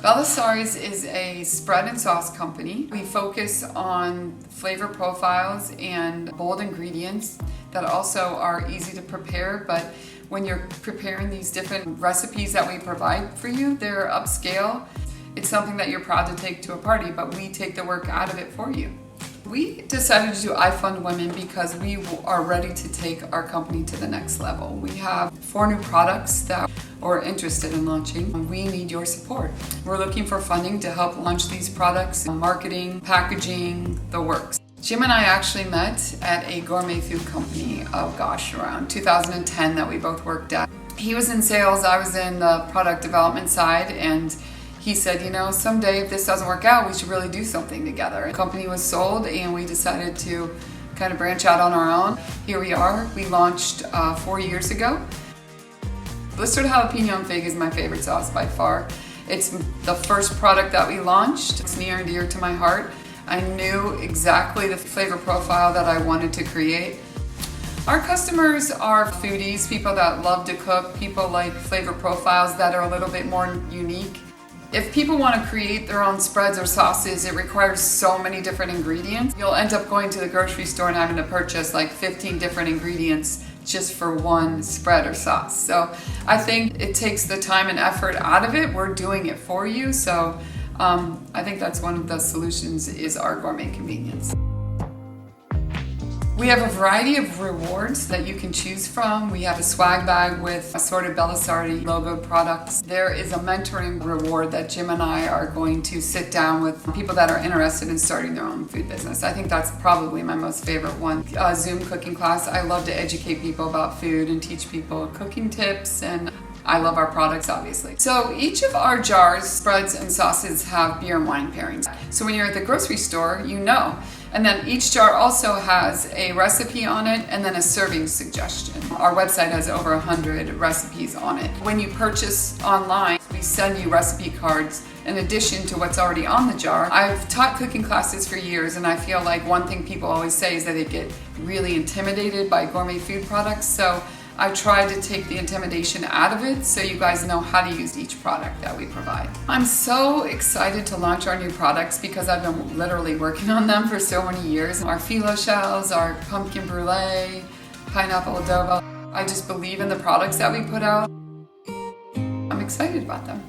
Bellisari's is a spread and sauce company. We focus on flavor profiles and bold ingredients that also are easy to prepare, but when you're preparing these different recipes that we provide for you, they're upscale. It's something that you're proud to take to a party, but we take the work out of it for you. We decided to do iFundWomen because we are ready to take our company to the next level. We have 4 new products that we're interested in launching. We need your support. We're looking for funding to help launch these products, marketing, packaging, the works. Jim and I actually met at a gourmet food company, around 2010 that we both worked at. He was in sales, I was in the product development side, and he said, you know, someday if this doesn't work out, we should really do something together. The company was sold and we decided to kind of branch out on our own. Here we are. We launched 4 years ago. Blistered jalapeno and fig is my favorite sauce by far. It's the first product that we launched. It's near and dear to my heart. I knew exactly the flavor profile that I wanted to create. Our customers are foodies, people that love to cook, people like flavor profiles that are a little bit more unique. If people want to create their own spreads or sauces, it requires so many different ingredients. You'll end up going to the grocery store and having to purchase like 15 different ingredients just for one spread or sauce. So I think it takes the time and effort out of it. We're doing it for you. So I think that's one of the solutions is our gourmet convenience. We have a variety of rewards that you can choose from. We have a swag bag with assorted Bellisari logoed products. There is a mentoring reward that Jim and I are going to sit down with people that are interested in starting their own food business. I think that's probably my most favorite one. A Zoom cooking class. I love to educate people about food and teach people cooking tips, and I love our products, obviously. So each of our jars, spreads, and sauces have beer and wine pairings. So when you're at the grocery store, you know. And then each jar also has a recipe on it and then a serving suggestion. Our website has over 100 recipes on it. When you purchase online, we send you recipe cards in addition to what's already on the jar. I've taught cooking classes for years, and I feel like one thing people always say is that they get really intimidated by gourmet food products. So I try to take the intimidation out of it so you guys know how to use each product that we provide. I'm so excited to launch our new products because I've been literally working on them for so many years. Our phyllo shells, our pumpkin brulee, pineapple adobo. I just believe in the products that we put out. I'm excited about them.